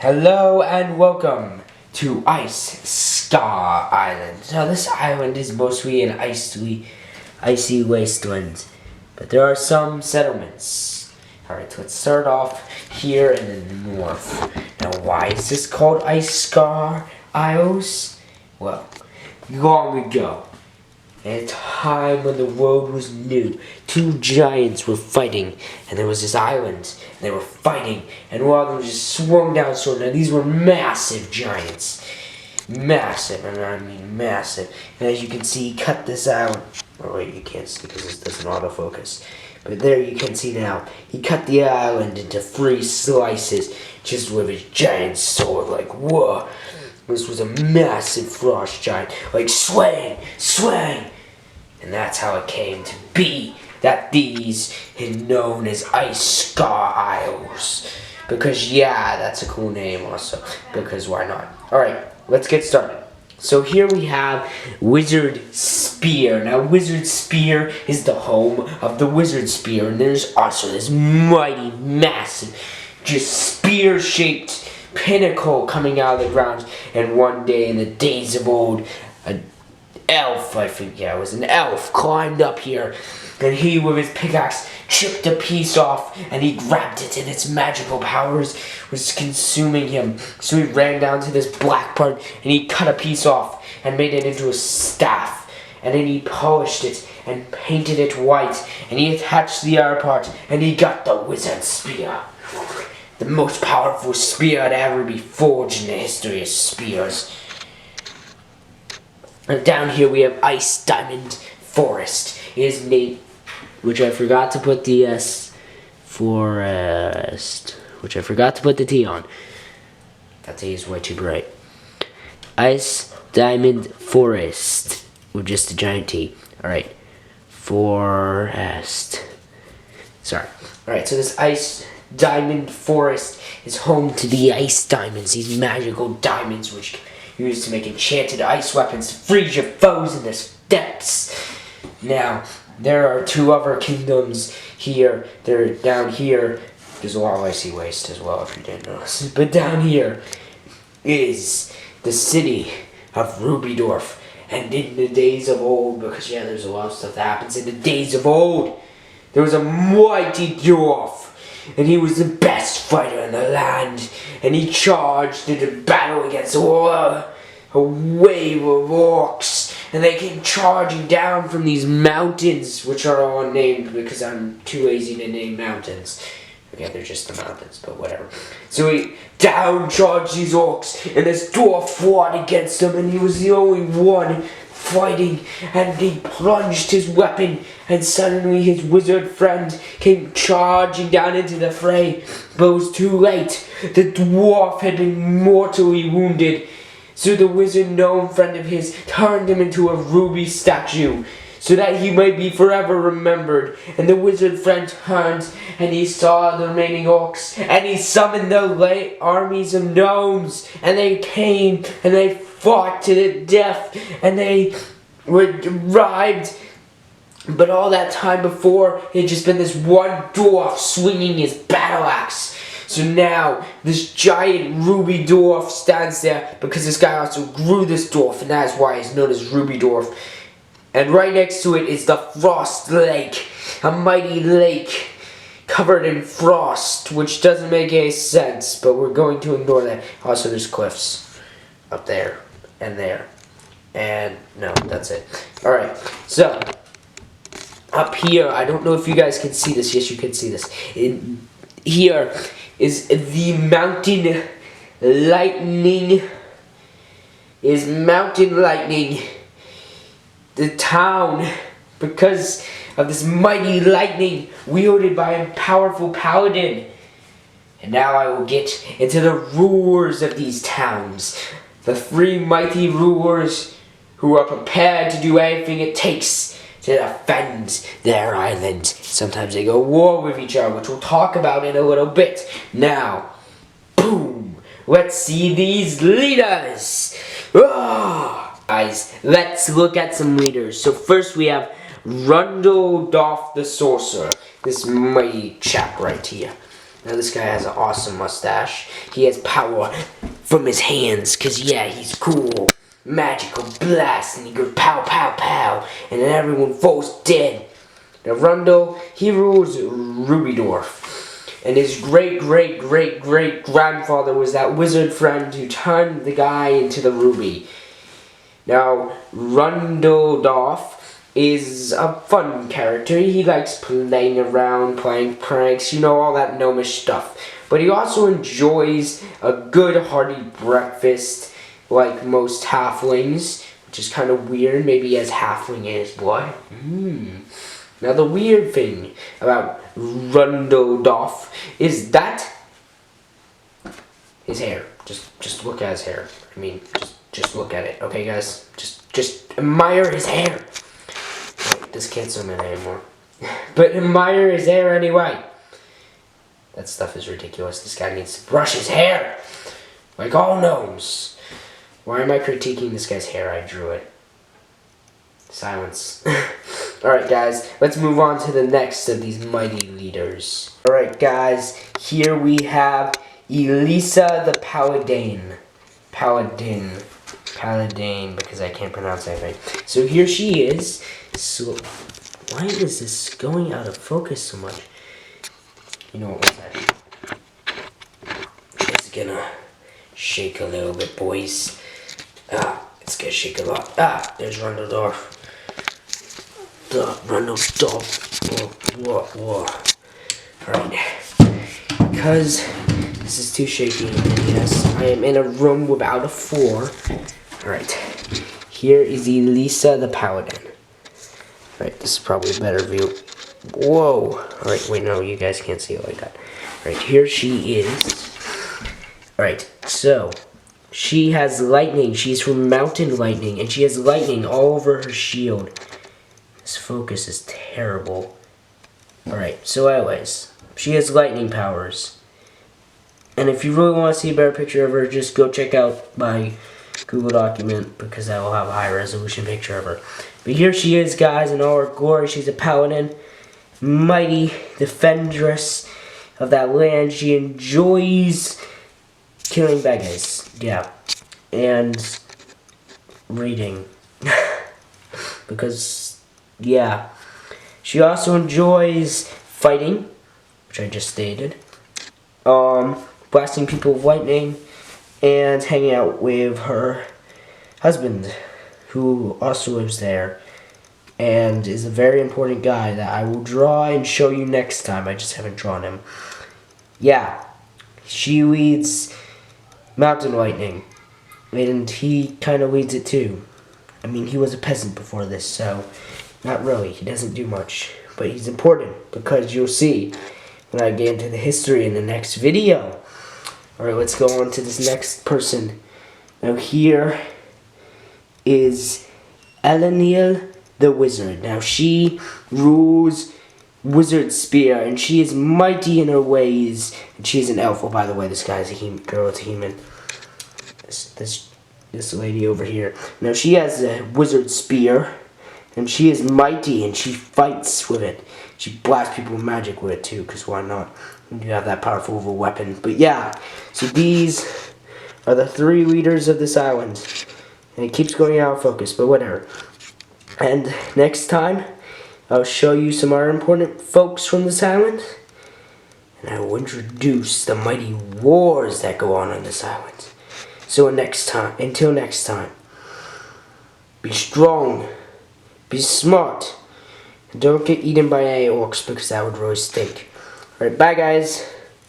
Hello and welcome to Ice Scar Island. Now this island is mostly an icy wasteland, but there are some settlements. Alright, let's start off here in the north. Now why is this called Ice Scar Isles? Well, long ago, at a time when the world was new, two giants were fighting, and there was this island, and they were fighting, and one of them just swung down sword. Now these were massive giants. Massive, and I mean massive. And as you can see, he cut this island. Oh wait, you can't see because this doesn't autofocus. But there you can see now, he cut the island into 3 slices, just with his giant sword, like whoa. This was a massive frost giant, like swang, swang. And that's how it came to be that these are known as Ice Scar Isles. Because yeah, that's a cool name also, because why not? Alright, let's get started. So here we have Wizard Spear. Now Wizard Spear is the home of the Wizard Spear, and there's also this mighty, massive, just spear-shaped pinnacle coming out of the ground. And one day in the days of old, an elf, I think, yeah, it was an elf, climbed up here, and he with his pickaxe chipped a piece off, and he grabbed it, and its magical powers was consuming him. So he ran down to this black part, and he cut a piece off and made it into a staff, and then he polished it and painted it white, and he attached the other part, and he got the Wizard Spear. The most powerful spear to ever be forged in the history of spears. And down here we have Ice Diamond Forest. His name, which I forgot to put the S, forest, which I forgot to put the T on. That T is way too bright. Ice Diamond Forest, with just a giant T. Alright, forest. Sorry. Alright, so this Ice Diamond Forest is home to the ice diamonds, these magical diamonds which can be used to make enchanted ice weapons to freeze your foes in the depths. Now, there are 2 other kingdoms here. They're down here. There's a lot of icy waste as well, if you didn't notice. But down here is the city of Rubydorf. And in the days of old, because yeah, there's a lot of stuff that happens in the days of old, there was a mighty dwarf. And he was the best fighter in the land. And he charged into battle against a wave of orcs. And they came charging down from these mountains, which are all unnamed because I'm too lazy to name mountains. Yeah, they're just the mountains, but whatever. So he down charged these orcs, and this dwarf fought against them, and he was the only one fighting, and he plunged his weapon, and suddenly his wizard friend came charging down into the fray, but it was too late. The dwarf had been mortally wounded, so the wizard gnome friend of his turned him into a ruby statue, so that he might be forever remembered. And the wizard friend turned, and he saw the remaining orcs, and he summoned the armies of gnomes, and they came, and they fought to the death, and they arrived. But all that time before, it had just been this one dwarf swinging his battle axe. So now, this giant ruby dwarf stands there, because this guy also grew this dwarf, and that is why he's known as Rubydorf. And right next to it is the Frost Lake, a mighty lake covered in frost, which doesn't make any sense, but we're going to ignore that. Also, there's cliffs up there, and no, that's it. Alright, so, up here, I don't know if you guys can see this. Yes, you can see this. Here is the Mountain Lightning. The town, because of this mighty lightning wielded by a powerful paladin. And now I will get into the rulers of these towns. The 3 mighty rulers who are prepared to do anything it takes to defend their island. Sometimes they go war with each other, which we'll talk about in a little bit. Now, boom! Let's see these leaders! Guys, let's look at some leaders. So first we have Rundledolf the Sorcerer, this mighty chap right here. Now this guy has an awesome mustache. He has power from his hands, cause yeah, he's cool. Magical blast, and he goes pow pow pow, and then everyone falls dead. Now Rundle, he rules Rubydorf, and his great great great great grandfather was that wizard friend who turned the guy into the ruby. Now Rundledorf is a fun character. He likes playing around, playing pranks, you know, all that gnomish stuff. But he also enjoys a good hearty breakfast, like most halflings, which is kind of weird. Maybe he has halfling in his blood. Now the weird thing about Rundledorf is that his hair. Just look at his hair. I mean, just look at it, okay, guys? Just admire his hair. This can't zoom in anymore. But admire his hair anyway. That stuff is ridiculous. This guy needs to brush his hair. Like all gnomes. Why am I critiquing this guy's hair? I drew it. Silence. Alright guys, let's move on to the next of these mighty leaders. Alright guys, here we have Elisa the Paladin. Paladin, because I can't pronounce anything. So here she is. So, why is this going out of focus so much? You know what, it's gonna shake a little bit, boys. It's gonna shake a lot. There's Rundledorf. Rundledorf. Whoa. Alright. Because this is too shaky, and yes, I am in a room without a floor. Alright. Here is Elisa the Paladin. Right, this is probably a better view. Whoa! Alright, wait, no, you guys can't see it like that. Alright, here she is. Alright, so, she has lightning. She's from Mountain Lightning, and she has lightning all over her shield. This focus is terrible. Alright, so anyways, she has lightning powers. And if you really want to see a better picture of her, just go check out my Google document, because I will have a high resolution picture of her. But here she is, guys, in all her glory. She's a paladin, mighty defendress of that land. She enjoys killing bad guys, yeah, and reading, because, yeah. She also enjoys fighting, which I just stated, blasting people with lightning, and hanging out with her husband, who also lives there, and is a very important guy that I will draw and show you next time. I just haven't drawn him. Yeah, she leads Mountain Lightning, and he kind of leads it too. I mean, he was a peasant before this, so not really. He doesn't do much, but he's important, because you'll see when I get into the history in the next video. Alright, let's go on to this next person. Now here is Eleniel the Wizard. Now she rules Wizard Spear, and she is mighty in her ways. And she is an elf. Oh, by the way, this guy's a girl. It's a human. This lady over here. Now she has a Wizard Spear, and she is mighty, and she fights with it. She blasts people with magic with it too, because why not? You have that powerful of a weapon. But yeah, so these are the 3 leaders of this island. And it keeps going out of focus, but whatever. And next time, I'll show you some other important folks from this island. And I will introduce the mighty wars that go on this island. So until next time, be strong, be smart, and don't get eaten by any orcs, because that would really stink. Alright, bye guys.